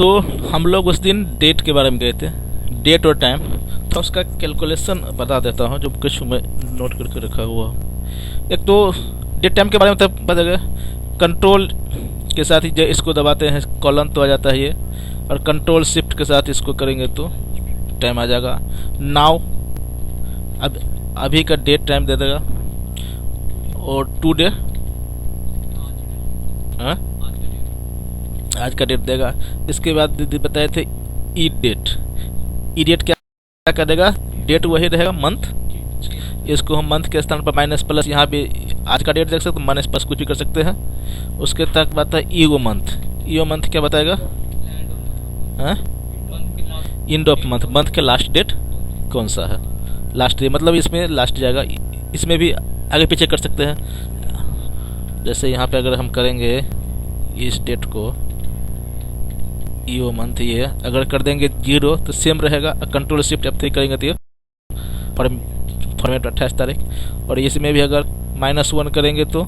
तो हम लोग उस दिन डेट के बारे में गए थे, डेट और टाइम। तो उसका कैलकुलेशन बता देता हूँ जो कुछ मैं नोट करके रखा हुआ हूँ। एक तो डेट टाइम के बारे में तो पता गया, कंट्रोल के साथ ही इसको दबाते हैं कॉलन तो आ जाता है ये, और कंट्रोल शिफ्ट के साथ इसको करेंगे तो टाइम आ जाएगा। नाउ अब अभी का डेट टाइम दे देगा, और टुडे आज का डेट देगा। इसके बाद दीदी बताए थे ई डेट क्या कर देगा, डेट वही रहेगा मंथ, इसको हम मंथ के स्थान पर माइनस प्लस, यहाँ भी आज का डेट देख सकते, माइनस प्लस कुछ भी कर सकते हैं। उसके तक बात है ईओ मंथ क्या बताएगा, एंड ऑफ मंथ, मंथ के लास्ट डेट कौन सा है, लास्ट डेट मतलब इसमें लास्ट जाएगा। इसमें भी आगे पीछे कर सकते हैं। जैसे यहाँ पे अगर हम करेंगे इस डेट को ईओ मंथ, ये अगर कर देंगे 0 तो सेम रहेगा। कंट्रोल शिफ्ट F3 करेंगे तो ये फॉर्मेट 28 तारीख, और इसमें भी अगर -1 करेंगे तो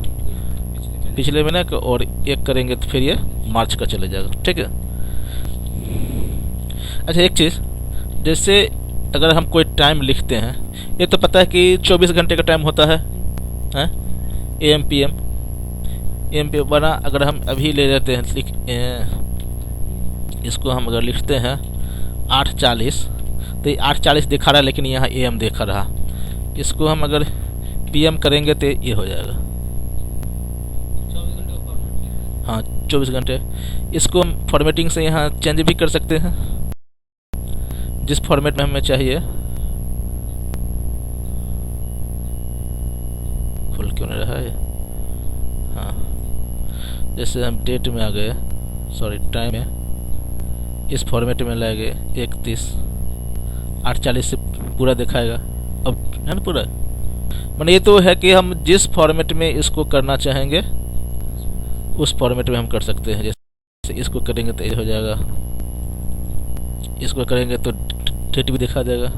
पिछले महीने का, और 1 करेंगे तो फिर ये मार्च का चले जाएगा। ठीक है। अच्छा एक चीज़, जैसे अगर हम कोई टाइम लिखते हैं, ये तो पता है कि 24 घंटे का टाइम होता है AM PM बना। अगर हम अभी ले लेते हैं इसको, हम अगर लिखते हैं 8:40, तो ये 8:40 दिखा रहा है, लेकिन यहाँ AM दिखा रहा। इसको हम अगर PM करेंगे तो ये हो जाएगा 24 घंटे। इसको हम फॉर्मेटिंग से यहाँ चेंज भी कर सकते हैं, जिस फॉर्मेट में हमें चाहिए। खुल क्यों नहीं रहा है? हाँ, जैसे हम डेट में आ गए, सॉरी टाइम में, इस फॉर्मेट में लाए गए 31 8:40 से पूरा दिखाएगा। अब है ना पूरा, मैंने ये तो है कि हम जिस फॉर्मेट में इसको करना चाहेंगे उस फॉर्मेट में हम कर सकते हैं। जैसे इसको करेंगे तो ये हो जाएगा, इसको करेंगे तो डेट भी दिखा देगा,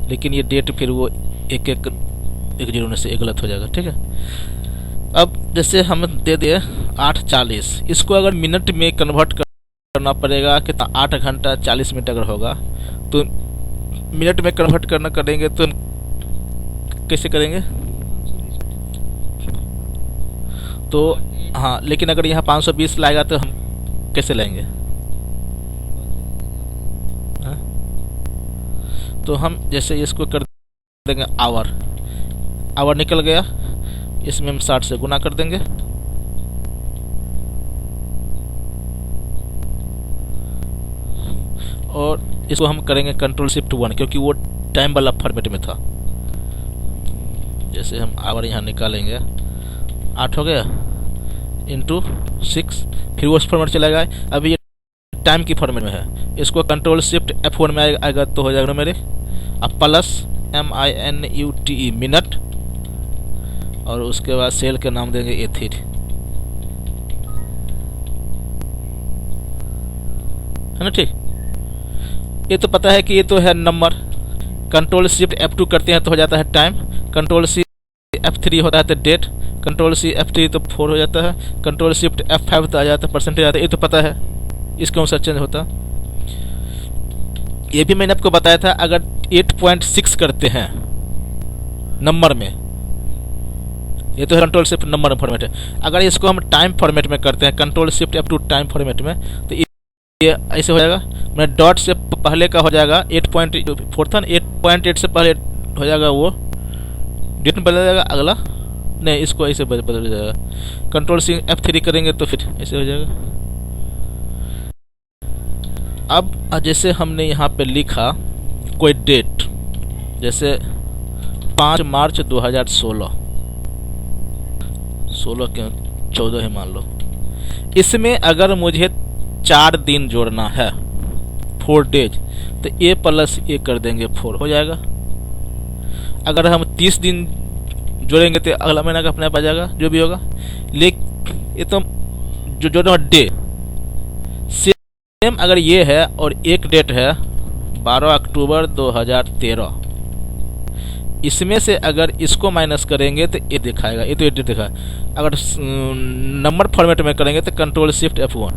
लेकिन ये डेट फिर वो एक जीरो से गलत हो जाएगा। ठीक है। अब जैसे हम दे दिए 8:40, इसको अगर मिनट में कन्वर्ट करना पड़ेगा, कितना 8 घंटा 40 मिनट अगर होगा तो मिनट में कन्वर्ट करेंगे तो कैसे करेंगे? तो हाँ, लेकिन अगर यहाँ 520 लाएगा तो हम कैसे लाएंगे? तो हम जैसे इसको कर देंगे आवर निकल गया, इसमें हम 60 से गुना कर देंगे, और इसको हम करेंगे कंट्रोल शिफ्ट 1, क्योंकि वो टाइम वाला फॉर्मेट में था। जैसे हम आवर यहाँ निकालेंगे, 8 हो गया इंटू 6, फिर वो उस फॉर्मेट चलेगा। अभी ये टाइम की फॉर्मेट में है, इसको कंट्रोल शिफ्ट F1 में आएगा तो हो जाएगा मेरे, अब प्लस MINUTE मिनट, और उसके बाद सेल के नाम देंगे A3। है ना? ठीक। ये तो पता है कि ये तो है नंबर। कंट्रोल शिफ्ट F2 करते हैं तो हो जाता है टाइम, कंट्रोल सी F3 होता है तो डेट, कंट्रोल सी F3 तो 4 हो जाता है, कंट्रोल शिफ्ट F5 तो आ जाता है परसेंटेज आता है। ये तो पता है, इसके अनुसार चेंज होता। ये भी मैंने आपको बताया था, अगर 8.6 करते हैं नंबर में, ये तो कंट्रोल शिफ्ट नंबर फॉर्मेट है। अगर इसको हम टाइम फॉर्मेट में करते हैं, control shift F2 time format में, तो ये ऐसे हो जाएगा। मैं डॉट से पहले का हो जाएगा 8.8 से पहले हो जाएगा, वो डेट में बदल जाएगा। अगला नहीं, इसको ऐसे बदल जाएगा। कंट्रोल सी F3 करेंगे तो फिर ऐसे हो जाएगा। अब जैसे हमने यहाँ पे लिखा कोई डेट, जैसे 5 मार्च 2016, 16 क्यों 14 है मान लो, इसमें अगर मुझे 4 दिन जोड़ना है, 4 डेज, तो A प्लस A कर देंगे, 4 हो जाएगा। अगर हम 30 दिन जोड़ेंगे तो अगला महीना का अपने आप आ जाएगा, जो भी होगा। लेकिन ये तो जो जोड़ना डे सेम, अगर ये है और एक डेट है 12 अक्टूबर 2013, इसमें से अगर इसको माइनस करेंगे तो ये दिखाएगा, ये तो ये दिखाएगा। अगर नंबर फॉर्मेट में करेंगे तो कंट्रोल शिफ्ट F1।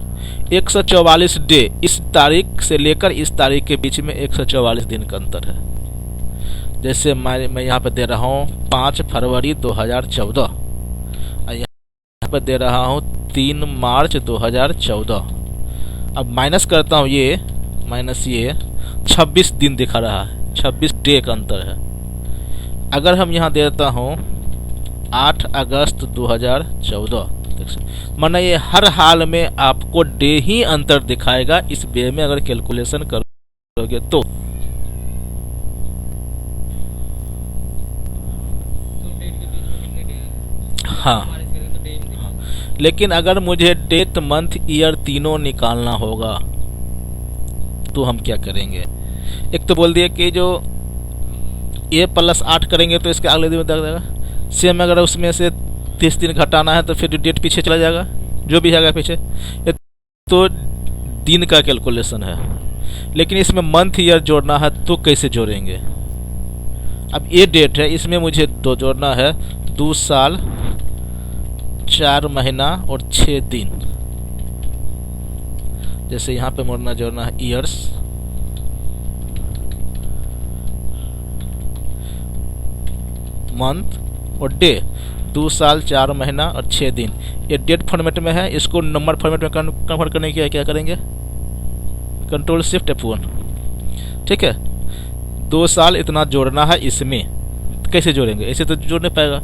144 डे, इस तारीख से लेकर इस तारीख के बीच में 144 दिन का अंतर है। जैसे मैं यहाँ पे दे रहा हूँ 5 फरवरी 2014, यहाँ पे दे रहा हूँ 3 मार्च 2014। अब माइनस करता हूँ, ये माइनस ये 26 दिन दिखा रहा है, 26 डे का अंतर है। अगर हम यहाँ देता हूँ 8 अगस्त 2014, माना ये हर हाल में आपको डे ही अंतर दिखाएगा इस वे में अगर कैलकुलेशन करोगे तो। हाँ, लेकिन अगर मुझे डेट मंथ ईयर तीनों निकालना होगा तो हम क्या करेंगे? एक तो बोल दिया कि जो ये +8 करेंगे तो इसके अगले दिन में देगा। सेम अगर उसमें से 30 दिन घटाना है तो फिर डेट पीछे चला जाएगा, जो भी जाएगा पीछे। ये तो दिन का कैलकुलेशन है, लेकिन इसमें मंथ ईयर जोड़ना है तो कैसे जोड़ेंगे? अब ये डेट है, इसमें मुझे 2 जोड़ना है, 2 साल 4 महीना और 6 दिन। जैसे यहाँ पे मोड़ना जोड़ना है ईयर्स, मंथ और डे, 2 साल 4 महीना और 6 दिन। ये डेट फॉर्मेट में है, इसको नंबर फॉर्मेट में कन्वर्ट करने के लिए क्या करेंगे? Control shift F1। ठीक है, 2 साल इतना जोड़ना है इसमें, कैसे जोड़ेंगे? ऐसे तो जोड़ नहीं पाएगा।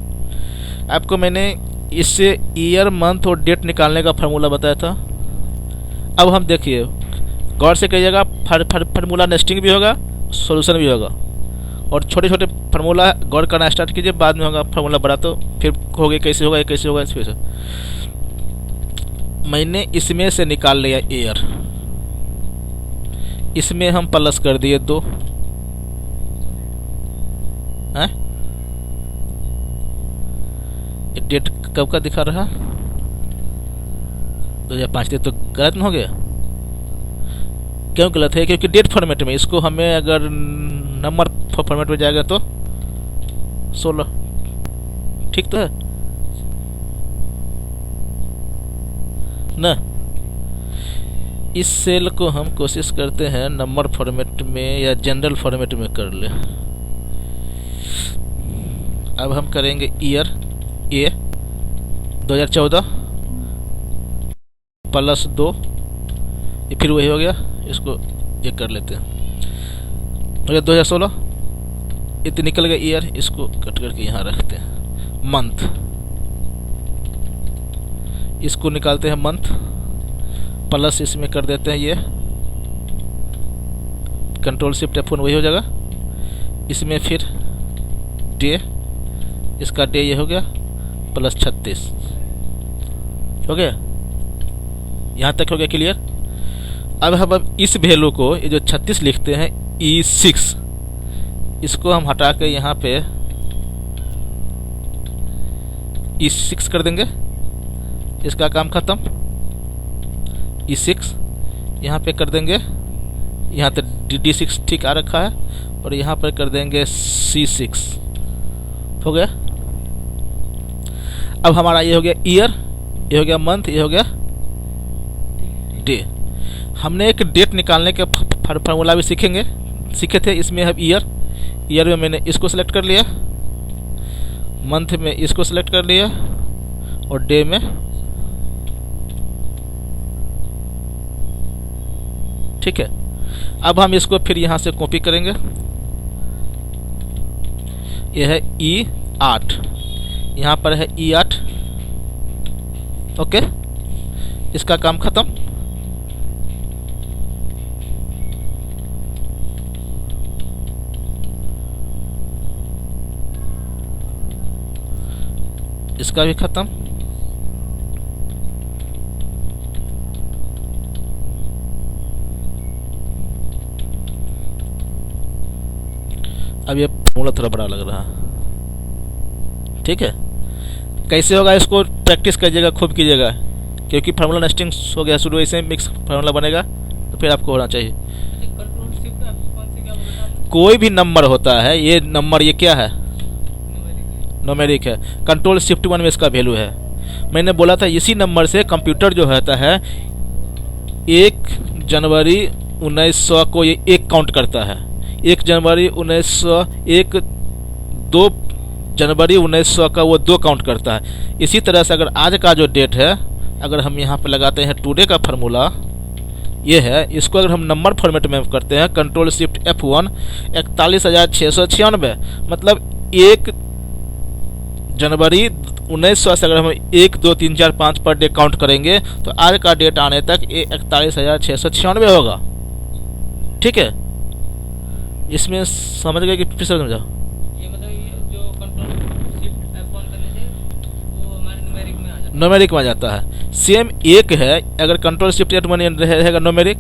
आपको मैंने इससे ईयर मंथ और डेट निकालने का फार्मूला बताया था। अब हम देखिए, गौर से करिएगा, फार्मूला नेस्टिंग भी होगा, सॉल्यूशन भी होगा, और छोटे छोटे फार्मूला गौर करना स्टार्ट कीजिए, बाद में होगा फार्मूला बड़ा तो फिर कहोगे कैसे होगा, कैसे होगा। फिर से मैंने इसमें से निकाल लिया ईयर, इसमें हम प्लस कर दिए 2, डेट कब का दिखा रहा? 2005। तो गलत न हो गया? क्यों गलत है? क्योंकि डेट फॉर्मेट में, इसको हमें अगर नंबर फॉर्मेट में जाएगा तो 16। ठीक तो है ना? इस सेल को हम कोशिश करते हैं नंबर फॉर्मेट में या जनरल फॉर्मेट में कर ले। अब हम करेंगे ईयर ए 2014 +2, ये फिर वही हो गया, इसको ये कर लेते हैं, हो गया 2016। इतने निकल गया ईयर, इसको कट करके यहाँ रखते हैं। मंथ, इसको निकालते हैं मंथ, प्लस इसमें कर देते हैं ये कंट्रोल शिफ्ट F1, वही हो जाएगा। इसमें फिर डे, इसका डे ये हो गया +36 हो गया। यहाँ तक हो गया क्लियर? अब हम इस वैल्यू को, ये जो 36 लिखते हैं E6, इसको हम हटा के यहाँ पे E6 कर देंगे, इसका काम खत्म। E6 यहाँ पे कर देंगे, यहाँ तो D6 ठीक आ रखा है, और यहाँ पर कर देंगे C6, हो गया। अब हमारा ये हो गया ईयर, ये हो गया मंथ, ये हो गया डे। हमने एक डेट निकालने के फार्मूला भी सीखे थे। इसमें अब ईयर में मैंने इसको सेलेक्ट कर लिया, मंथ में इसको सेलेक्ट कर लिया, और डे में ठीक है। अब हम इसको फिर यहाँ से कॉपी करेंगे, यह है E8, यहाँ पर है E8, ओके, इसका काम खत्म। इसका भी खत्म। अब ये फॉर्मूला थोड़ा बड़ा लग रहा है, ठीक है। कैसे होगा इसको प्रैक्टिस कीजिएगा, खूब कीजिएगा, क्योंकि फार्मूला नेस्टिंग हो गया शुरू, ऐसे मिक्स फार्मूला बनेगा तो फिर आपको होना चाहिए। कोई भी नंबर होता है, ये नंबर, ये क्या है न्यूमेरिक है, कंट्रोल शिफ्ट 1 में इसका वैल्यू है। मैंने बोला था इसी नंबर से कंप्यूटर जो होता है 1 जनवरी 1900 को ये एक काउंट करता है, 1 जनवरी 1900, 2 जनवरी 1900 का वो 2 काउंट करता है। इसी तरह से अगर आज का जो डेट है, अगर हम यहाँ पे लगाते हैं टुडे का फार्मूला ये है, इसको अगर हम नंबर फॉर्मेट में करते हैं कंट्रोल शिफ्ट F1 41,696, मतलब 1 जनवरी 1900 से अगर हम 1 2 3 4 5 पर डे काउंट करेंगे तो आज का डेट आने तक ये 41,696 होगा। ठीक है, इसमें समझ गए कि फिर से समझा? ये मतलब ये जो कंट्रोल शिफ्ट F1 करने से वो हमारे न्यूमेरिक में आ जाता है, न्यूमेरिक में आ जाता है। सेम एक है, अगर कंट्रोल शिफ्ट F1 रहेगा न्यूमेरिक,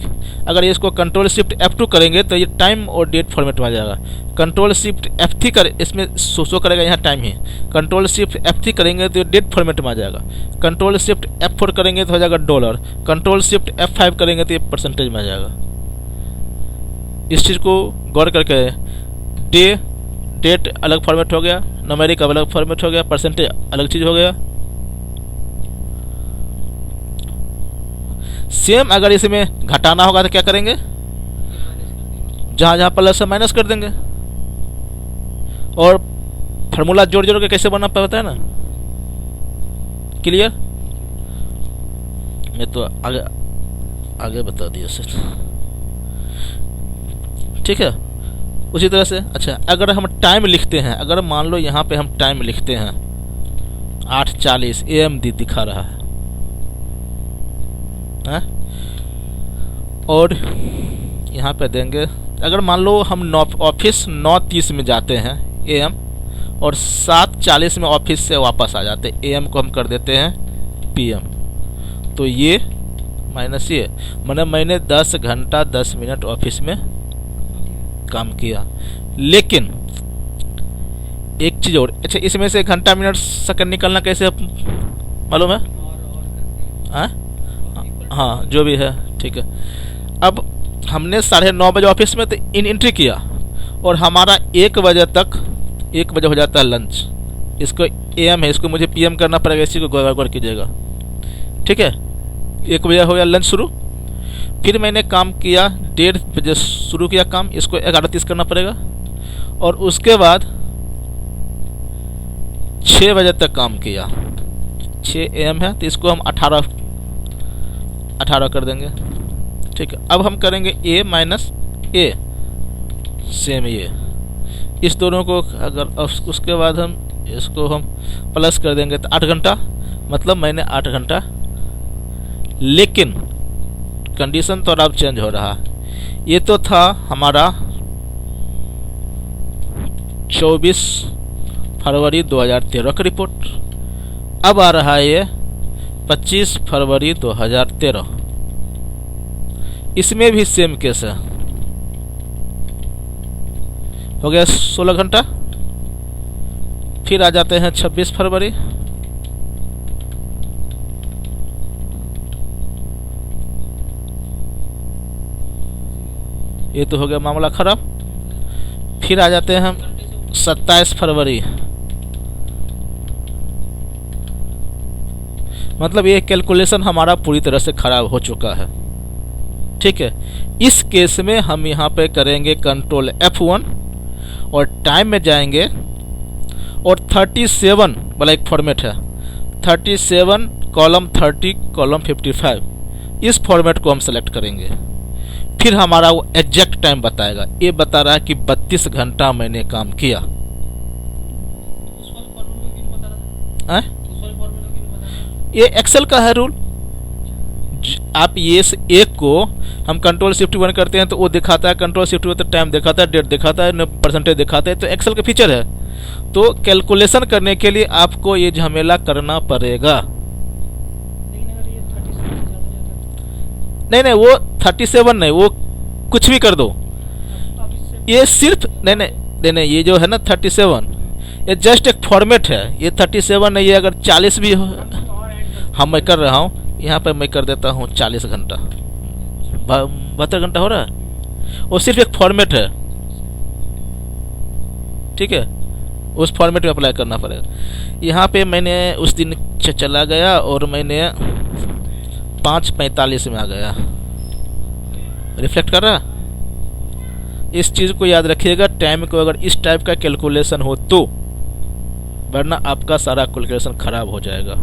अगर इसको कंट्रोल शिफ्ट F2 करेंगे तो ये टाइम और डेट फॉर्मेट में आ जाएगा। कंट्रोल शिफ्ट F3 कर इसमें शो करेगा यहाँ टाइम ही, कंट्रोल शिफ्ट F3 करेंगे तो ये डेट फॉर्मेट में आ जाएगा। कंट्रोल शिफ्ट F4 करेंगे तो हो जाएगा डॉलर, कंट्रोल शिफ्ट F5 करेंगे तो ये परसेंटेज में आ जाएगा। इस चीज़ को गौर करके, डेट अलग फॉर्मेट हो गया, न्यूमेरिक अलग फॉर्मेट हो गया, परसेंटेज अलग चीज़ हो गया। सेम अगर इसमें घटाना होगा तो क्या करेंगे, जहाँ जहाँ प्लस है माइनस कर देंगे, और फार्मूला जोड़ जोड़ के कैसे बनना पता है ना। क्लियर? मैं तो आगे बता दिया सर। ठीक है, उसी तरह से अच्छा अगर हम टाइम लिखते हैं, अगर मान लो यहाँ पे हम टाइम लिखते हैं 8:40 AM दिखा रहा है, और यहाँ पे देंगे, अगर मान लो हम ऑफिस 9:30 में जाते हैं AM और 7:40 में ऑफिस से वापस आ जाते हैं, AM को हम कर देते हैं PM, तो ये माइनस ये, मतलब मैंने 10 घंटा 10 मिनट ऑफिस में काम किया। लेकिन एक चीज़ और, अच्छा इसमें से घंटा मिनट सेकंड निकालना कैसे मालूम है? हाँ जो भी है ठीक है। अब हमने 9:30 बजे ऑफिस में तो एंट्री किया और हमारा 1 बजे तक, 1 बजे हो जाता है लंच, इसको AM है, इसको मुझे PM करना पड़ेगा, इसी को गौर कीजिएगा। ठीक है, 1 बजे हो गया लंच शुरू, फिर मैंने काम किया 1:30 बजे शुरू किया काम, इसको 11:30 करना पड़ेगा, और उसके बाद 6 बजे तक काम किया, 6 AM है तो इसको हम 18 कर देंगे। ठीक है, अब हम करेंगे A माइनस A, सेम ये, इस दोनों को अगर उसके बाद हम इसको हम प्लस कर देंगे तो 8 घंटा, मतलब मैंने 8 घंटा। लेकिन कंडीशन तो अब चेंज हो रहा है। ये तो था हमारा 24 फरवरी 2013 का रिपोर्ट, अब आ रहा है ये 25 फरवरी 2013, इसमें भी सेम केस है। हो गया 16 घंटा। फिर आ जाते हैं 26 फरवरी, ये तो हो गया मामला खराब। फिर आ जाते हैं हम 27 फरवरी, मतलब ये कैलकुलेशन हमारा पूरी तरह से खराब हो चुका है। ठीक है, इस केस में हम यहाँ पे करेंगे कंट्रोल F1 और टाइम में जाएंगे, और 37 वाला एक फॉर्मेट है, 37 कॉलम 30 कॉलम 55, इस फॉर्मेट को हम सेलेक्ट करेंगे। फिर हमारा वो एग्जैक्ट टाइम बताएगा, ये बता रहा है कि 32 घंटा मैंने काम किया। ये एक्सेल का है रूल। आप ये एक को हम कंट्रोल शिफ्ट 1 करते हैं तो वो दिखाता है, कंट्रोल शिफ्ट 1 तो टाइम दिखाता है, डेट दिखाता है, परसेंटेज दिखाता है, तो एक्सेल का फीचर है। तो कैलकुलेशन करने के लिए आपको ये झमेला करना पड़ेगा। नहीं वो 37 नहीं, वो कुछ भी कर दो, ये सिर्फ नहीं ये जो है ना 37, ये जस्ट एक फॉर्मेट है। ये 37 नहीं, ये अगर 40 भी हो, हम मैं कर रहा हूँ यहाँ पर, मैं कर देता हूँ 40 घंटा, 72 घंटा हो रहा है, वो सिर्फ एक फॉर्मेट है। ठीक है, उस फॉर्मेट में अप्लाई करना पड़ेगा। यहाँ पे मैंने उस दिन चला गया और मैंने 5:45 में आ गया। रिफ्लेक्ट कर रहा। इस चीज़ को याद रखिएगा, टाइम को अगर इस टाइप का कैलकुलेशन हो तो, वरना आपका सारा कैलकुलेशन खराब हो जाएगा।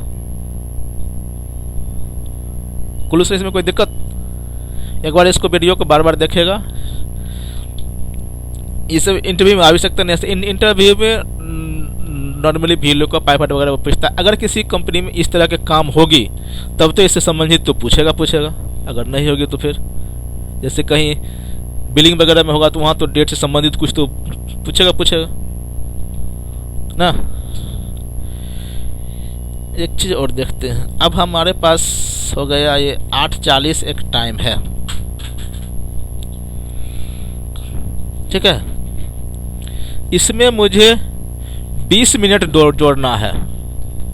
कुल से इसमें कोई दिक्कत? एक बार इसको वीडियो को बार बार देखेगा। ये सब इंटरव्यू में आ भी सकता नहीं। इंटरव्यू में नॉर्मली वीडियो का पाइपलाइन वगैरह पूछता है। अगर किसी कंपनी में इस तरह के काम होगी तब तो इससे संबंधित तो पूछेगा। अगर नहीं होगी तो फिर जैसे कहीं बिलिंग वगैरह में होगा तो वहाँ तो डेट से संबंधित कुछ तो पूछेगा ना। एक चीज़ और देखते हैं। अब हमारे पास हो गया ये 8:40 एक टाइम है, ठीक है। इसमें मुझे 20 मिनट जोड़ना है।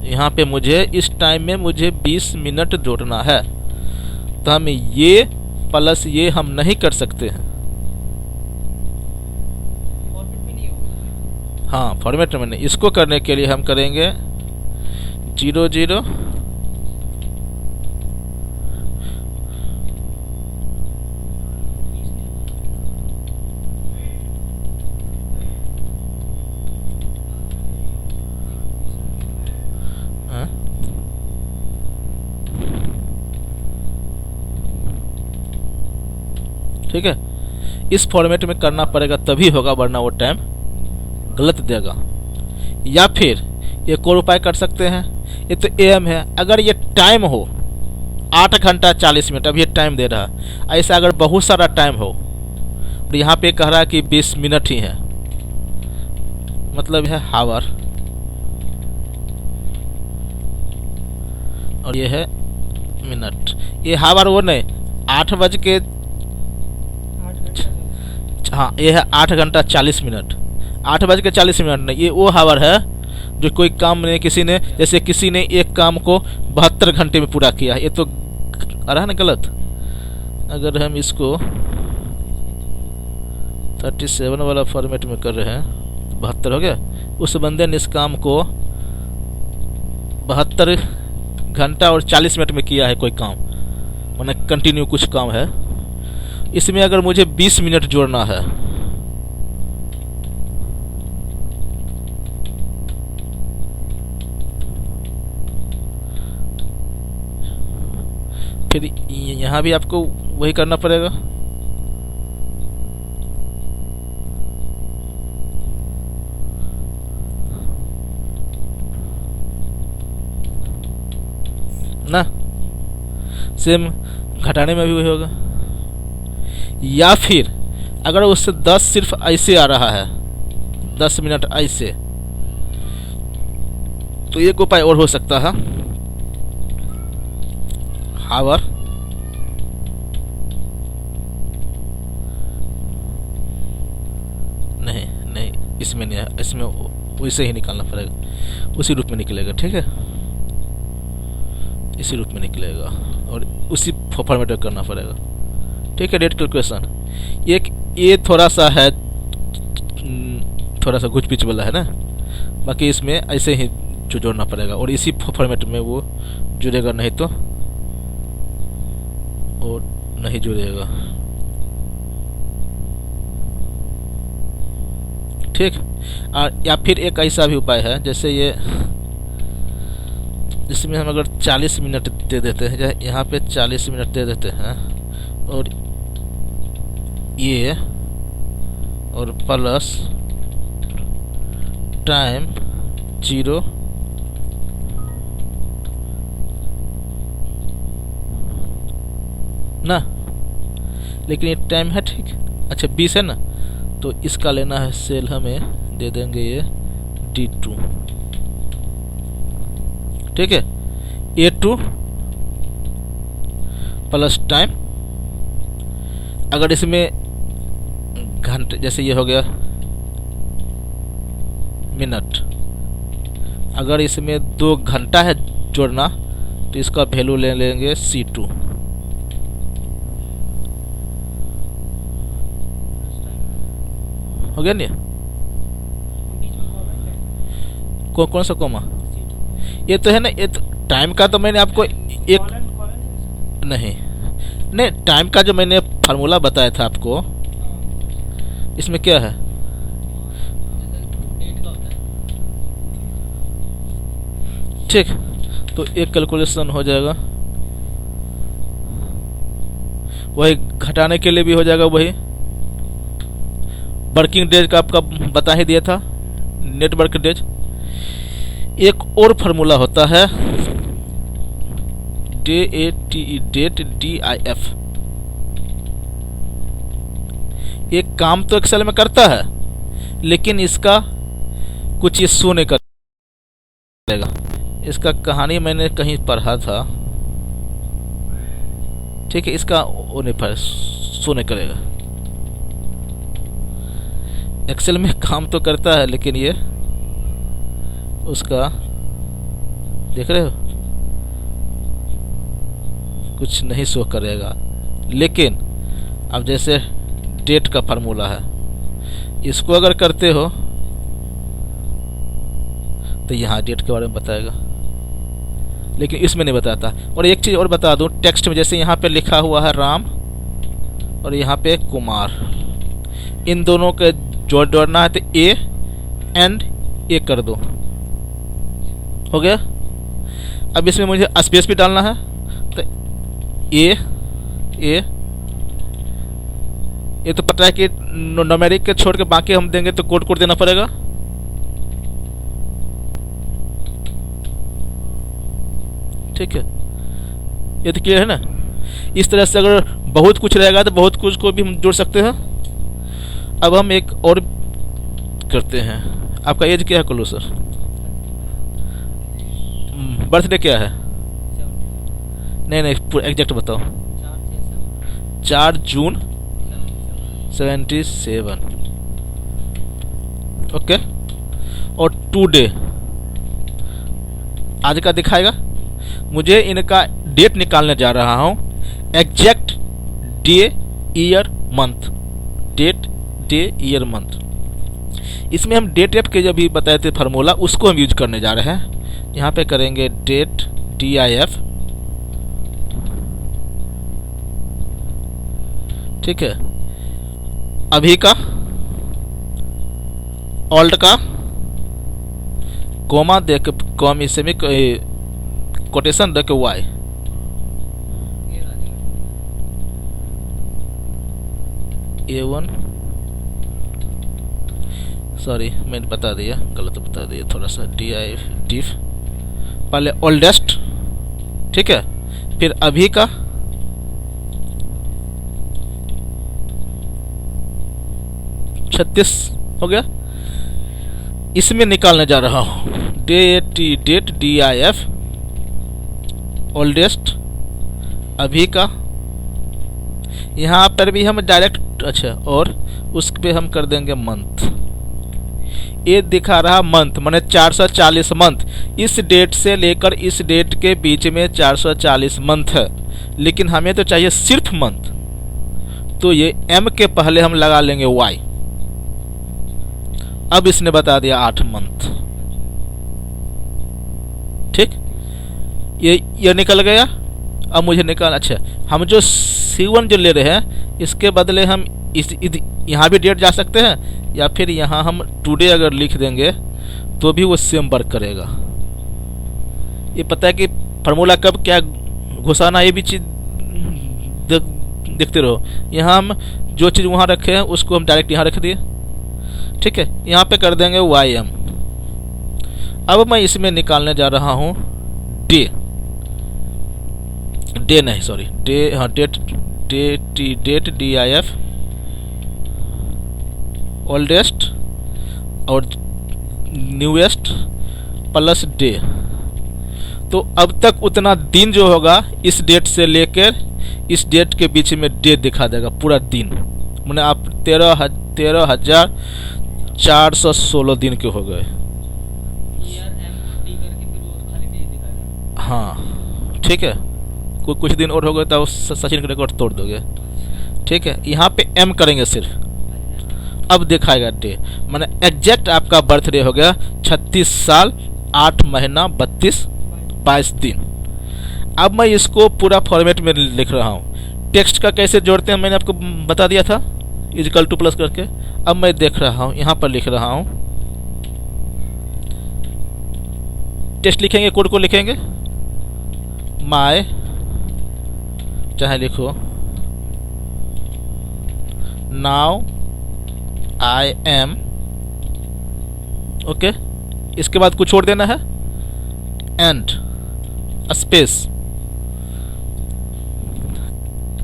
यहाँ पे मुझे इस टाइम में मुझे 20 मिनट जोड़ना है। तो हम ये प्लस ये हम नहीं कर सकते हैं। हाँ, फॉर्मेट में नहीं। इसको करने के लिए हम करेंगे 00 ठीक है। इस फॉर्मेट में करना पड़ेगा तभी होगा, वरना वो टाइम गलत देगा। या फिर एक और उपाय कर सकते हैं। ये तो एम है, अगर ये टाइम हो 8 घंटा 40 मिनट, अब ये टाइम दे रहा, ऐसा अगर बहुत सारा टाइम हो और यहाँ पे कह रहा है कि 20 मिनट ही है, मतलब है हावर, और ये है मिनट। ये हावर वो नहीं, 8 बज के, हाँ ये है 8 घंटा 40 मिनट। 8 बज के 40 मिनट नहीं, ये वो हावर है जो कोई काम नहीं, किसी ने जैसे किसी ने एक काम को 72 घंटे में पूरा किया। ये तो आ रहा है ना गलत। अगर हम इसको 37 वाला फॉर्मेट में कर रहे हैं, 72 हो गया। उस बंदे ने इस काम को 72 घंटा और 40 मिनट में किया है कोई काम, माने कंटिन्यू कुछ काम है। इसमें अगर मुझे 20 मिनट जोड़ना है, फिर यहाँ भी आपको वही करना पड़ेगा। ना सेम घटाने में भी वही होगा। या फिर अगर उससे 10 सिर्फ ऐसे आ रहा है, 10 मिनट ऐसे, तो एक उपाय और हो सकता है। हावर नहीं, इसमें नहीं है, इसमें वैसे ही निकालना पड़ेगा, उसी रूप में निकलेगा, ठीक है। इसी रूप में निकलेगा और उसी फॉर्मेट में करना पड़ेगा, ठीक है। डेट कैलकुलेशन एक ये थोड़ा सा है, थोड़ा सा घुच पिच वाला है ना, बाकी इसमें ऐसे ही जोड़ना पड़ेगा और इसी फॉर्मेट में वो जुड़ेगा, नहीं तो वो नहीं जुड़ेगा, ठीक। या फिर एक ऐसा भी उपाय है, जैसे ये जिसमें हम अगर 40 मिनट दे देते हैं, यहाँ पे 40 मिनट दे देते हैं और ये और प्लस टाइम 0 ना, लेकिन ये टाइम है, ठीक। अच्छा 20 है ना, तो इसका लेना है सेल, हमें दे देंगे ये D2, ठीक है। A2 प्लस टाइम, अगर इसमें घंटे, जैसे ये हो गया मिनट, अगर इसमें 2 घंटा है जोड़ना तो इसका वैल्यू ले लेंगे C2, हो गया नहीं। कौन सा कोमा? ये तो है ना, ये तो टाइम का तो मैंने आपको एक नहीं नहीं टाइम का जो मैंने फार्मूला बताया था आपको, इसमें क्या है? डेट का होता है। ठीक, तो एक कैलकुलेशन हो जाएगा, वही घटाने के लिए भी हो जाएगा, वही वर्किंग डेज का आपका बता ही दिया था, नेट वर्क डेज। एक और फार्मूला होता है DATE, डेट DIF। एक काम तो एक्सेल में करता है, लेकिन इसका कुछ ये शो नहीं करेगा। इसका कहानी मैंने कहीं पढ़ा था, ठीक है, इसका वो नहीं शो नहीं करेगा। एक्सेल में काम तो करता है, लेकिन ये उसका देख रहे हो कुछ नहीं शो करेगा। लेकिन अब जैसे डेट का फार्मूला है, इसको अगर करते हो तो यहाँ डेट के बारे में बताएगा, लेकिन इसमें नहीं बताता। और एक चीज़ और बता दूं, टेक्स्ट में जैसे यहाँ पे लिखा हुआ है राम और यहाँ पे कुमार, इन दोनों के जोड़ना है तो ए एंड ए कर दो, हो गया। अब इसमें मुझे स्पेस भी डालना है, तो ए ये तो पता है कि न्यूमेरिक के छोड़ के बाकी हम देंगे तो कोड देना पड़ेगा। ठीक है, ये तो क्लियर है ना। इस तरह से अगर बहुत कुछ रहेगा तो बहुत कुछ को भी हम जोड़ सकते हैं। अब हम एक और करते हैं। आपका एज क्या है कुल्लू सर? बर्थडे क्या है? नहीं पूरा एग्जैक्ट बताओ। 4 जून 77। ओके, और टुडे आज का दिखाएगा। मुझे इनका डेट निकालने जा रहा हूं, exact day year month, date day year month. इसमें हम डेट एप के जब भी बताए थे फार्मूला, उसको हम यूज करने जा रहे हैं। यहाँ पे करेंगे डेट DIF, ठीक है। अभी का, ओल्ड का, कोमा दे के कॉमी सेमी कोटेशन दे के वाई, A1, सॉरी मैंने बता दिया, गलत बता दिया थोड़ा सा। DIF पहले ओल्डेस्ट, ठीक है, फिर अभी का, $36 हो गया। इसमें निकालने जा रहा हूं डेट DIF, ओल्डेस्ट, अभी का, यहाँ पर भी हम डायरेक्ट, अच्छा, और उस पे हम कर देंगे मंथ। ये दिखा रहा मंथ, माने 440 मंथ। इस डेट से लेकर इस डेट के बीच में 440 मंथ है, लेकिन हमें तो चाहिए सिर्फ मंथ, तो ये M के पहले हम लगा लेंगे Y। अब इसने बता दिया 8 मंथ, ठीक, ये निकल गया। अब मुझे निकाल, अच्छा, हम जो C1 जो ले रहे हैं, इसके बदले हम यहाँ भी डेट जा सकते हैं, या फिर यहाँ हम टुडे अगर लिख देंगे तो भी वो सेम वर्क करेगा। ये पता है कि फार्मूला कब क्या घुसाना, ये भी चीज़ देखते रहो। यहाँ हम जो चीज़ वहाँ रखे हैं उसको हम डायरेक्ट यहाँ रख दिए, ठीक है। यहाँ पे कर देंगे YM। अब मैं इसमें निकालने जा रहा हूँ डे नहीं, सॉरी, डे, हाँ, डेट DIF, ओल्डेस्ट और न्यूएस्ट प्लस डे। तो अब तक उतना दिन जो होगा इस डेट से लेकर इस डेट के बीच में डे दिखा देगा, पूरा दिन। मैंने आप 13,416 दिन के हो गए। हाँ, ठीक है, कुछ दिन और हो गए तो सचिन का रिकॉर्ड तोड़ दोगे, ठीक है। यहाँ पे M करेंगे सिर्फ। अब दिखाएगा डे, माने एग्जैक्ट आपका बर्थडे हो गया 36 साल 8 महीना 22 दिन। अब मैं इसको पूरा फॉर्मेट में लिख रहा हूँ। टेक्स्ट का कैसे जोड़ते हैं मैंने आपको बता दिया था, इक्वल टू प्लस करके। अब मैं देख रहा हूँ, यहाँ पर लिख रहा हूँ, टेक्स्ट लिखेंगे, कोड को लिखेंगे, माय, चाहे लिखो नाउ आई एम, ओके। इसके बाद कुछ छोड़ देना है, एंड स्पेस,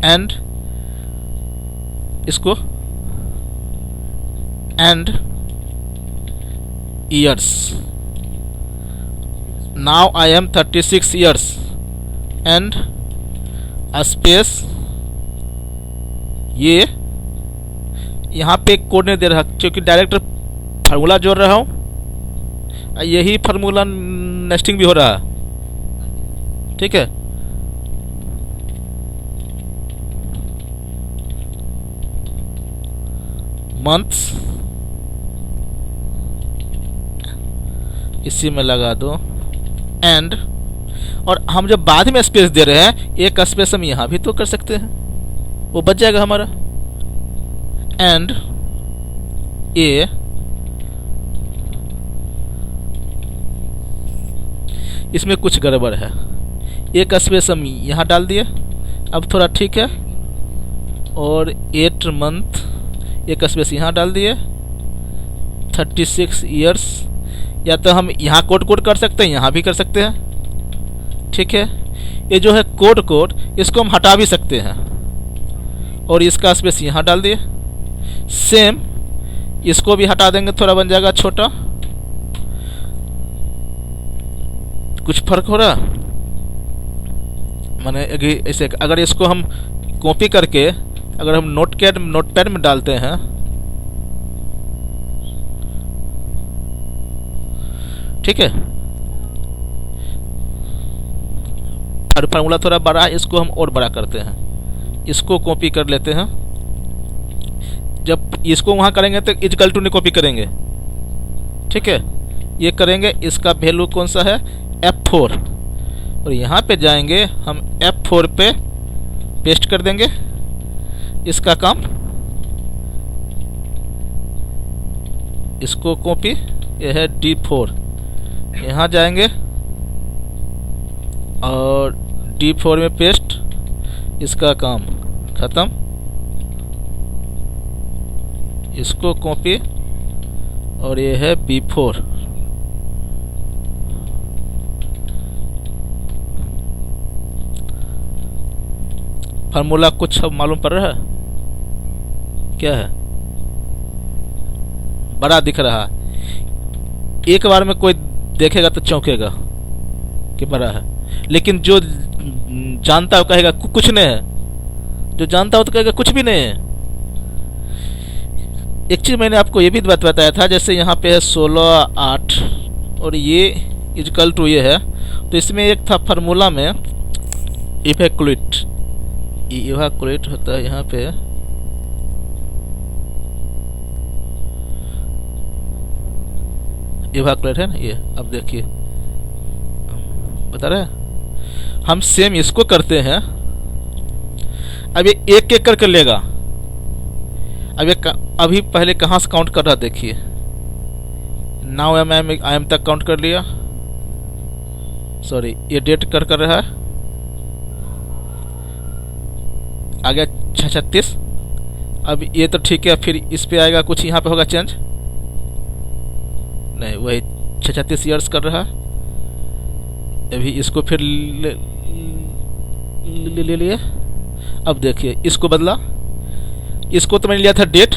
एंड इसको and years, now I am 36 years, and space, ये यहाँ पे कोड नहीं दे रहा क्योंकि डायरेक्ट फार्मूला जोड़ रहा हूँ, यही फार्मूला नेस्टिंग भी हो रहा है, ठीक है। मंथ्स इसी में लगा दो, एंड, और हम जब बाद में स्पेस दे रहे हैं, एक स्पेस हम यहाँ भी तो कर सकते हैं, वो बच जाएगा हमारा। एंड ए, इसमें कुछ गड़बड़ है, एक स्पेस हम यहाँ डाल दिए, अब थोड़ा ठीक है। और 8 मंथ, एक स्पेस यहाँ डाल दिए, 36 ईयर्स, या तो हम यहाँ कोड कर सकते हैं, यहाँ भी कर सकते हैं, ठीक है। ये जो है कोड इसको हम हटा भी सकते हैं, और इसका स्पेस यहाँ डाल दिए। सेम इसको भी हटा देंगे, थोड़ा बन जाएगा छोटा, कुछ फर्क हो रहा, माने ऐसे अगर इसको हम कॉपी करके अगर हम नोटपैड में डालते हैं, ठीक है, फार्मूला थोड़ा बड़ा है, इसको हम और बड़ा करते हैं, इसको कॉपी कर लेते हैं। जब इसको वहां करेंगे तो इक्वल टू नहीं कॉपी करेंगे, ठीक है, ये करेंगे, इसका वैल्यू कौन सा है, F4, और यहाँ पे जाएंगे हम F4 पे पेस्ट कर देंगे इसका काम, इसको कॉपी, ये है D4, यहाँ जाएंगे और D4 में पेस्ट, इसका काम खत्म, इसको कॉपी, और ये है B4, फार्मूला कुछ अब मालूम पड़ रहा है, क्या है, बड़ा दिख रहा है, एक बार में कोई देखेगा तो चौंकेगा कि बड़ा है, लेकिन जो जानता है कहेगा कुछ नहीं है, जो जानता हो तो कहेगा कुछ भी नहीं है। एक चीज मैंने आपको ये भी बात बताया था, जैसे यहाँ पे है 16/8 और ये इक्वल टू ये है, तो इसमें एक था फार्मूला में इवैक्यूलेट होता है, यहाँ पे इवैक्यूलेट है ना ये, अब देखिए बता रहे हैं हम, सेम इसको करते हैं। अब ये एक एक करके लेगा, अब ये अभी पहले कहाँ से काउंट कर रहा देखिए, नाउ आई एम तक काउंट कर लिया, सॉरी ये डेट कर रहा है, आ गया 36। अब ये तो ठीक है, फिर इस पे आएगा कुछ, यहाँ पे होगा चेंज, नहीं वही 36 ईयर्स कर रहा है। अभी इसको फिर ले लिए, अब देखिए इसको बदला, इसको तो मैंने लिया था डेट,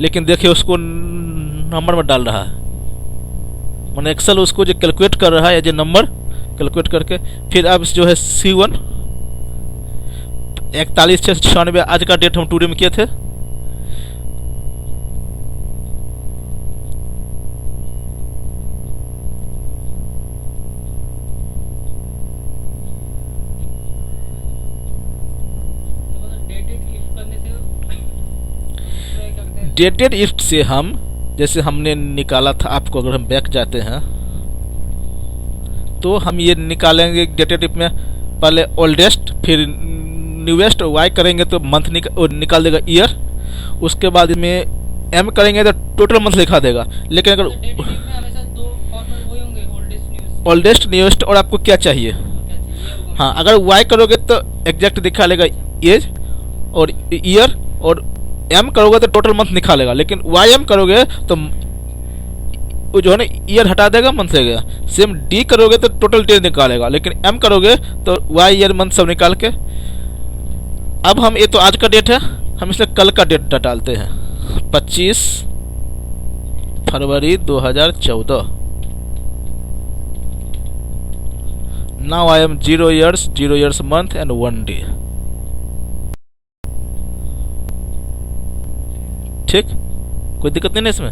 लेकिन देखिए उसको नंबर में डाल रहा है, मैंने एक्सेल उसको जो कैलकुलेट कर रहा है एज ए नंबर कैलकुलेट करके। फिर अब जो है C1 41/6/96, आज का डेट हम टूडे में किए थे, डेटेड इफ से हम जैसे हमने निकाला था आपको, अगर हम बैक जाते हैं तो हम ये निकालेंगे डेटेड इफ में पहले ओल्डेस्ट फिर न्यूएस्ट, वाई करेंगे तो मंथ निकाल देगा ईयर, उसके बाद में एम करेंगे तो टोटल मंथ लिखा देगा। लेकिन अगर डेटेड में हमेशा दो फॉर्मेट वही होंगे, ओल्डेस्ट न्यूएस्ट और आपको क्या चाहिए, हाँ अगर वाई करोगे तो एग्जैक्ट दिखा लेगा एज और ईयर, और एम करोगे तो टोटल मंथ निकालेगा। लेकिन वाई एम करोगे तो वो जो है ना ईयर हटा देगा, मंथ लगेगा। सेम डी करोगे तो टोटल डेज निकालेगा, लेकिन एम करोगे तो वाई ईयर मंथ सब निकाल के। अब हम ये तो आज का डेट है, हम इसमें कल का डेट डालते हैं 25 फरवरी 2014। Now I am 0 years month and 1 day। ठीक, कोई दिक्कत नहीं ना इसमें।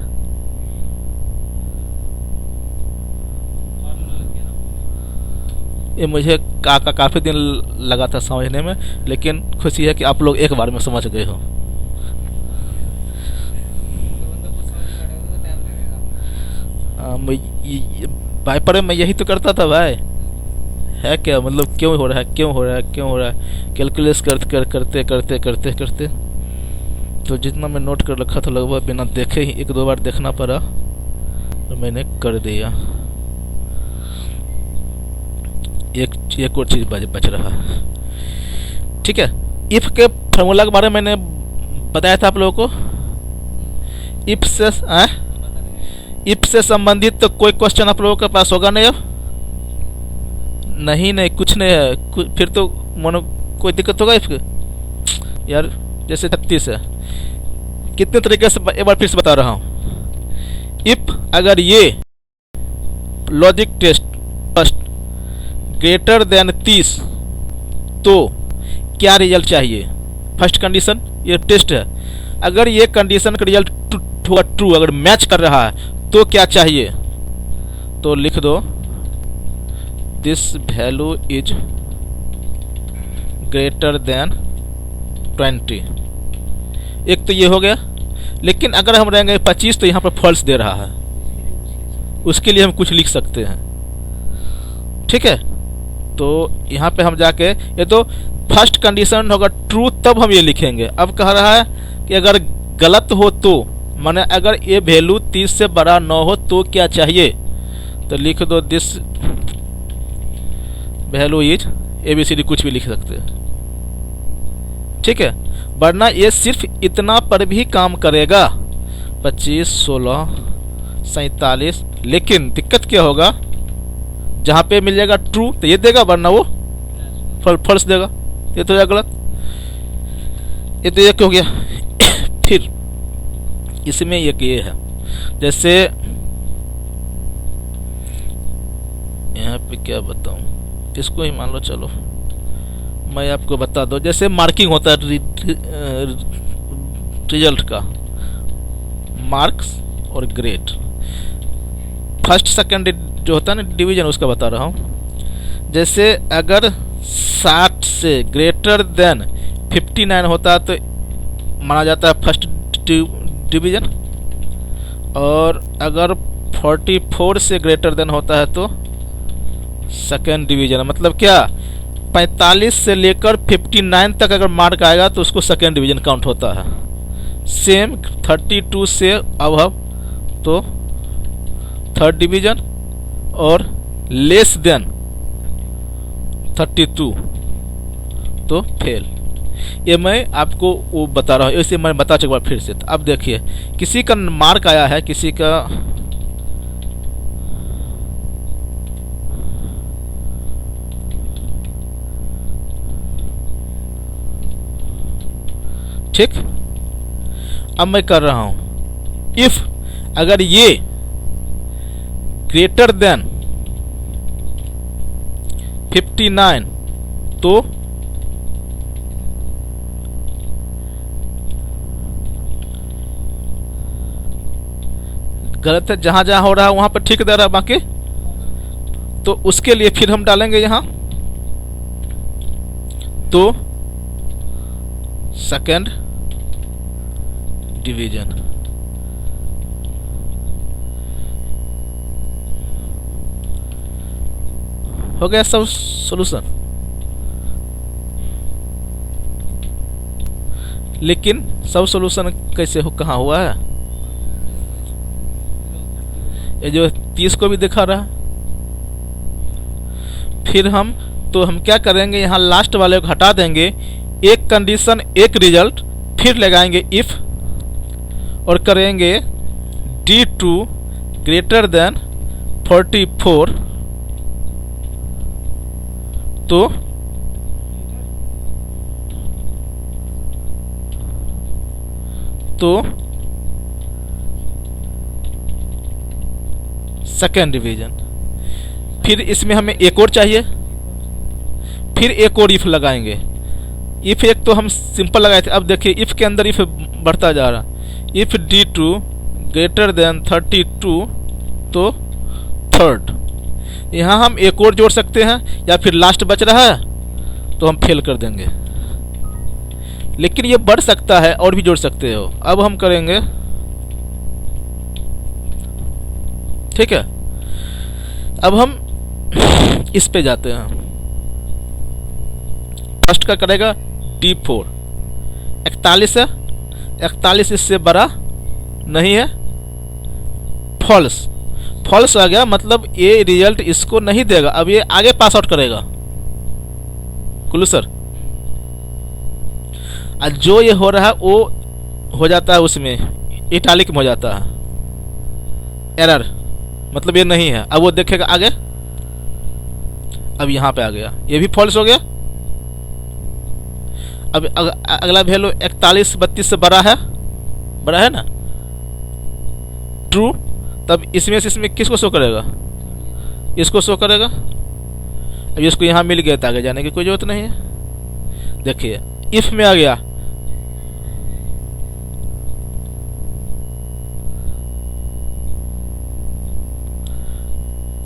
ये मुझे काफ़ी दिन लगा था समझने में, लेकिन खुशी है कि आप लोग एक बार में समझ गए हो। वाइपर में यही तो करता था भाई, है क्या मतलब क्यों हो रहा है, क्यों हो रहा है, क्यों हो रहा है, कैलकुलेट करते करते करते करते तो जितना मैं नोट कर रखा था लगभग बिना देखे ही 1-2 बार देखना पड़ा तो मैंने कर दिया। एक और चीज़ बच रहा है, ठीक है। इफ के फार्मूला के बारे में मैंने बताया था आप लोगों को। इफ से संबंधित तो कोई क्वेश्चन आप लोगों के पास होगा नहीं अब? नहीं कुछ नहीं है, फिर तो मानो कोई दिक्कत होगा इफ यार। जैसे 36 है, कितने तरीके से एक बार फिर से बता रहा हूँ। इफ अगर ये logic test first greater than 30 तो क्या रिजल्ट चाहिए, फर्स्ट कंडीशन ये टेस्ट है। अगर ये कंडीशन का रिजल्ट ट्रू अगर मैच कर रहा है तो क्या चाहिए, तो लिख दो this value is greater than 20। एक तो ये हो गया। लेकिन अगर हम रहेंगे 25 तो यहाँ पर फॉल्स दे रहा है, उसके लिए हम कुछ लिख सकते हैं, ठीक है। तो यहाँ पे हम जाके ये तो फर्स्ट कंडीशन होगा ट्रू तब हम ये लिखेंगे। अब कह रहा है कि अगर गलत हो तो, माने अगर ये वैल्यू 30 से बड़ा न हो तो क्या चाहिए, तो लिख दो दिस वैल्यू इज ABCD, कुछ भी लिख सकते हैं, ठीक है। वरना ये सिर्फ इतना पर भी काम करेगा 25, 16, 47। लेकिन दिक्कत क्या होगा, जहाँ पे मिल जाएगा ट्रू तो ये देगा, वरना वो फॉल्स देगा, ये तो गलत। ये तो ये क्यों हो गया। फिर इसमें एक ये है, जैसे यहाँ पे क्या बताऊं, इसको ही मान लो, चलो मैं आपको बता दो। जैसे मार्किंग होता है रिजल्ट का, मार्क्स और ग्रेड, फर्स्ट सेकंड जो होता है ना डिवीजन, उसका बता रहा हूँ। जैसे अगर 60 से ग्रेटर देन 59 होता है तो माना जाता है फर्स्ट डिवीजन, और अगर 44 से ग्रेटर देन होता है तो सेकेंड डिवीजन। मतलब क्या, 45 से लेकर 59 तक अगर मार्क आएगा तो उसको सेकेंड डिवीजन काउंट होता है। सेम 32 से अबव तो थर्ड डिवीजन, और लेस देन 32 तो फेल। ये मैं आपको वो बता रहा हूँ, इसे मैं बता चुका फिर से। अब देखिए, किसी का मार्क आया है, किसी का ठीक। अब मैं कर रहा हूं इफ अगर ये ग्रेटर देन 59 तो गलत है, जहां जहां हो रहा है वहां पर ठीक दे रहा है, बाकी तो उसके लिए फिर हम डालेंगे यहां तो सेकंड डिवीजन। हो गया सब सोल्यूशन। लेकिन सब सोल्यूशन कैसे हो, कहाँ हुआ है? ये जो 30 को भी दिखा रहा है। फिर हम क्या करेंगे, यहाँ लास्ट वाले को हटा देंगे, एक कंडीशन एक रिजल्ट, फिर लगाएंगे इफ और करेंगे D2 ग्रेटर देन 44 तो सेकेंड डिवीजन। फिर इसमें हमें एक और चाहिए, फिर एक और इफ लगाएंगे। इफ एक तो हम सिंपल लगाए थे, अब देखिए इफ के अंदर इफ बढ़ता जा रहा। इफ D2 ग्रेटर देन 32 तो थर्ड। यहाँ हम एक और जोड़ सकते हैं, या फिर लास्ट बच रहा है तो हम फेल कर देंगे। लेकिन ये बढ़ सकता है और भी जोड़ सकते हो। अब हम करेंगे, ठीक है। अब हम इस पे जाते हैं। फर्स्ट का करेगा D4, 41 है, 41 इससे बड़ा नहीं है, फॉल्स। फॉल्स आ गया, मतलब ये रिजल्ट इसको नहीं देगा। अब ये आगे पास आउट करेगा कुल्लू सर। जो ये हो रहा है वो हो जाता है उसमें इटालिक में हो जाता है एरर, मतलब ये नहीं है। अब वो देखेगा आगे, अब यहाँ पे आ गया, ये भी फॉल्स हो गया। अब अगला वैल्यू 41 32 से बड़ा है ना, ट्रू। तब इसमें से इसमें किसको शो करेगा? इसको शो करेगा। अब इसको यहाँ मिल गया तो आगे जाने की कोई जरूरत नहीं है। देखिए इफ में आ गया,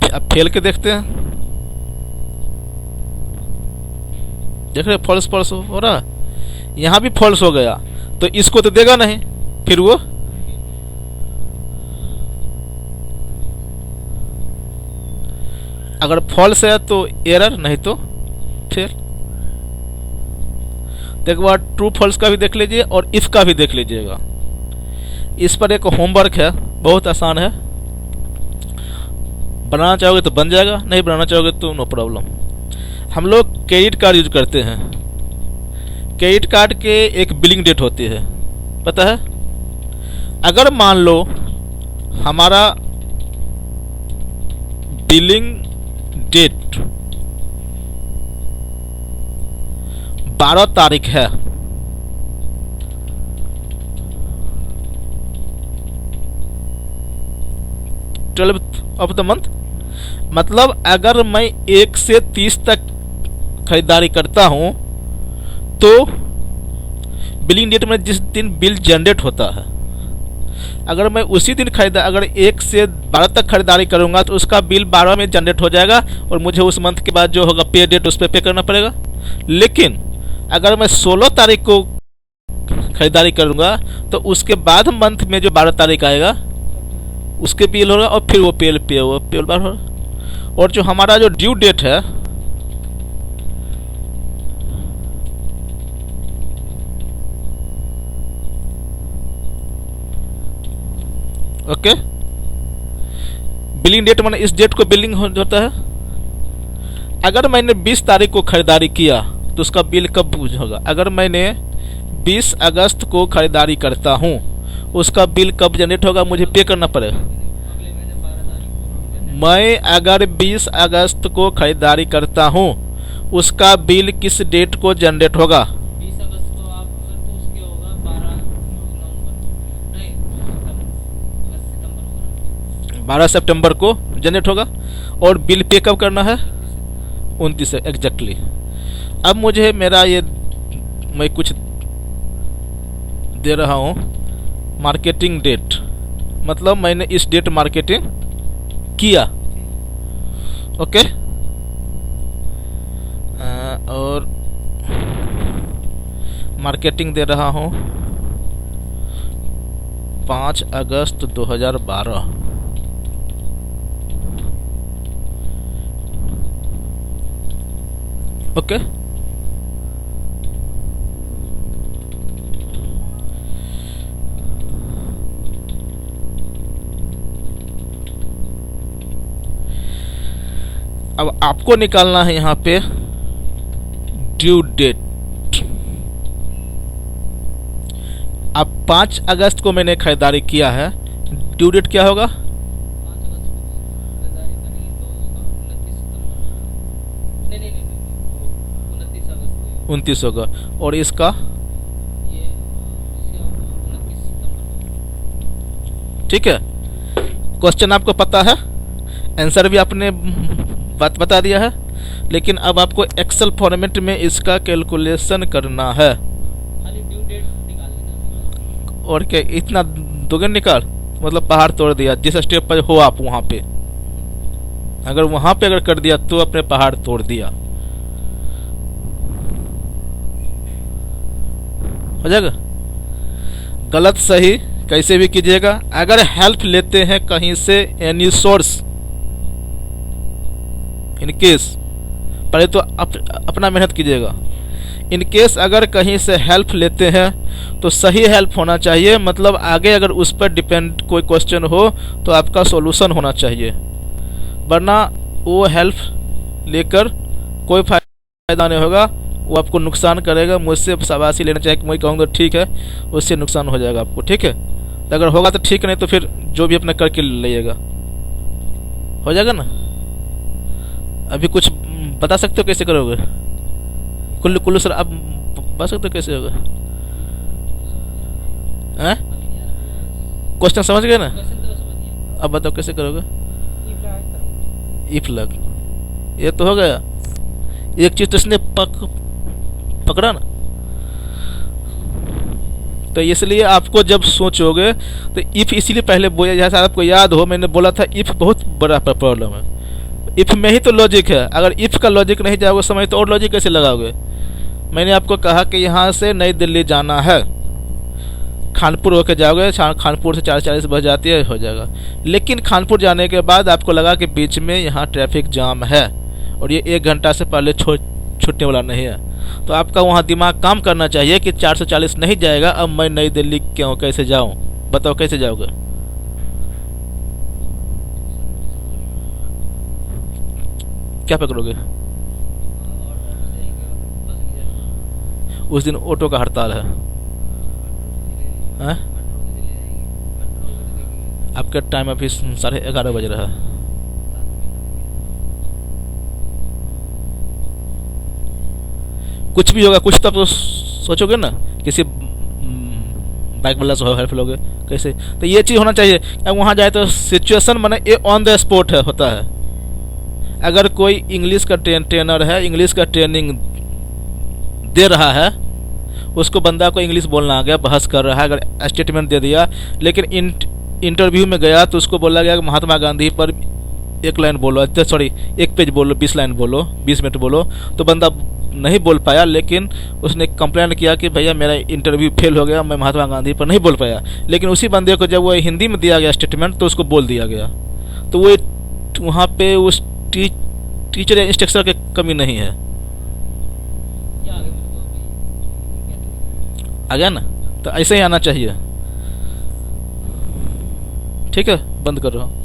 अब फेल के देखते हैं। देख रहे फॉल्स फॉल्स हो रहा, यहाँ भी फॉल्स हो गया, तो इसको तो देगा नहीं। फिर वो अगर फॉल्स है तो एरर, नहीं तो फेल। तो एक बार ट्रू फॉल्स का भी देख लीजिए और इफ का भी देख लीजिएगा। इस पर एक होमवर्क है, बहुत आसान है। बनाना चाहोगे तो बन जाएगा, नहीं बनाना चाहोगे तो नो प्रॉब्लम। हम लोग क्रेडिट कार्ड यूज करते हैं। क्रेडिट कार्ड के एक बिलिंग डेट होती है, पता है? अगर मान लो हमारा बिलिंग डेट 12 तारीख है, ट्वेल्थ ऑफ द मंथ, मतलब अगर मैं 1 से 30 तक खरीदारी करता हूं तो बिलिंग डेट में जिस दिन बिल जनरेट होता है, अगर मैं उसी दिन अगर 1 से 12 तक खरीदारी करूंगा तो उसका बिल 12 में जनरेट हो जाएगा और मुझे उस मंथ के बाद जो होगा पे डेट उस पर पे करना पड़ेगा। लेकिन अगर मैं 16 तारीख को खरीदारी करूंगा तो उसके बाद मंथ में जो 12 तारीख आएगा उसके बिल होगा और फिर वो पे बार होगा। और जो हमारा जो ड्यू डेट है, ओके, बिलिंग डेट माने इस डेट को बिलिंग होता है। अगर मैंने 20 तारीख को खरीदारी किया तो उसका बिल कब होगा? अगर मैंने 20 अगस्त को खरीदारी करता हूं, उसका बिल कब जनरेट होगा? मुझे पे करना पड़ेगा। मैं अगर 20 अगस्त को खरीदारी करता हूं, उसका बिल किस डेट को जनरेट होगा? 20 अगस्त को आप अगर तो उसके होगा 12 नवंबर, नहीं सितंबर, 12 सितंबर को जनरेट होगा। और बिल पे कब करना है? 29 एग्जैक्टली। अब मुझे मेरा ये मैं कुछ दे रहा हूँ मार्केटिंग डेट, मतलब मैंने इस डेट मार्केटिंग किया, ओके। और मार्केटिंग दे रहा हूँ 5 अगस्त 2012। ओके। अब आपको निकालना है यहाँ पे ड्यू डेट। अब 5 अगस्त को मैंने खरीदारी किया है, ड्यू डेट क्या होगा? 5 अगस्त को खरीदारी करी तो उसका 29 सितंबर, नहीं, 29 अगस्त को, 29 होगा। और इसका ये इसका 29 सितंबर। ठीक है। क्वेश्चन आपको पता है, आंसर भी आपने बात बता दिया है, लेकिन अब आपको एक्सेल फॉर्मेट में इसका कैलकुलेशन करना है। खाली ड्यू डेट निकाल लेना। और क्या इतना दोगे निकाल, मतलब पहाड़ तोड़ दिया। जिस स्टेप पर हो आप वहां पे, अगर वहां पे अगर कर दिया तो अपने पहाड़ तोड़ दिया। हो जाएगा। गलत सही कैसे भी कीजिएगा। अगर हेल्प लेते हैं कहीं से, एनी सोर्स, इन केस, पहले तो अपना मेहनत कीजिएगा। इन केस अगर कहीं से हेल्प लेते हैं तो सही हेल्प होना चाहिए, मतलब आगे अगर उस पर डिपेंड कोई क्वेश्चन हो तो आपका सॉल्यूशन होना चाहिए, वरना वो हेल्प लेकर कोई फायदा नहीं होगा, वो आपको नुकसान करेगा। मुझसे शाबाशी लेना चाहिए कि मैं कहूँगा ठीक है, उससे नुकसान हो जाएगा आपको। ठीक है, तो अगर होगा तो ठीक, नहीं तो फिर जो भी अपना करके लाइएगा। हो जाएगा ना। अभी कुछ बता सकते हो कैसे करोगे? कुल्लू सर आप बता सकते हो कैसे होगा? हैं? क्वेश्चन समझ गए ना? क्वेश्चन तो समझ गया। अब बताओ कैसे करोगे? इफ लग, ये तो हो गया। एक चीज तो इसने पकड़ा ना, तो इसलिए आपको जब सोचोगे तो इफ इसीलिए पहले बोला, जैसा आपको याद हो मैंने बोला था इफ बहुत बड़ा प्रॉब्लम है। इफ में ही तो लॉजिक है, अगर इफ का लॉजिक नहीं जाओगे समझ तो और लॉजिक कैसे लगाओगे? मैंने आपको कहा कि यहाँ से नई दिल्ली जाना है, खानपुर होके जाओगे, खानपुर से 4:40 बज जाती है, हो जाएगा। लेकिन खानपुर जाने के बाद आपको लगा कि बीच में यहाँ ट्रैफिक जाम है और ये 1 घंटा से पहले छूटने वाला नहीं है, तो आपका वहाँ दिमाग काम करना चाहिए कि 440 नहीं जाएगा, अब मैं नई दिल्ली क्यों कैसे जाऊँ? बताओ कैसे जाओगे? क्या पकड़ोगे? उस दिन ऑटो का हड़ताल है। हैं? आपका टाइम अभी 11:30 बज रहा है। कुछ भी होगा, कुछ तो आप सोचोगे ना, किसी बाइक वाला से हेल्प लोगे कैसे? तो ये चीज़ होना चाहिए। अब वहाँ जाए तो सिचुएशन माने ये ऑन द स्पॉट है, होता है। अगर कोई इंग्लिश का ट्रेनर है, इंग्लिश का ट्रेनिंग दे रहा है, उसको बंदा को इंग्लिश बोलना आ गया, बहस कर रहा है, अगर स्टेटमेंट दे दिया, लेकिन इंटरव्यू में गया तो उसको बोला गया कि महात्मा गांधी पर 1 लाइन बोलो, सॉरी 1 पेज बोलो, 20 लाइन बोलो, 20 मिनट बोलो, तो बंदा नहीं बोल पाया। लेकिन उसने कंप्लेंट किया कि भैया मेरा इंटरव्यू फेल हो गया, मैं महात्मा गांधी पर नहीं बोल पाया। लेकिन उसी बंदे को जब वो हिंदी में दिया गया स्टेटमेंट तो उसको बोल दिया गया। तो वो वहाँ पे उस टीचर या इंस्ट्रक्टर की कमी नहीं है। आ गया ना? तो ऐसे ही आना चाहिए। ठीक है, बंद कर रहा हूँ।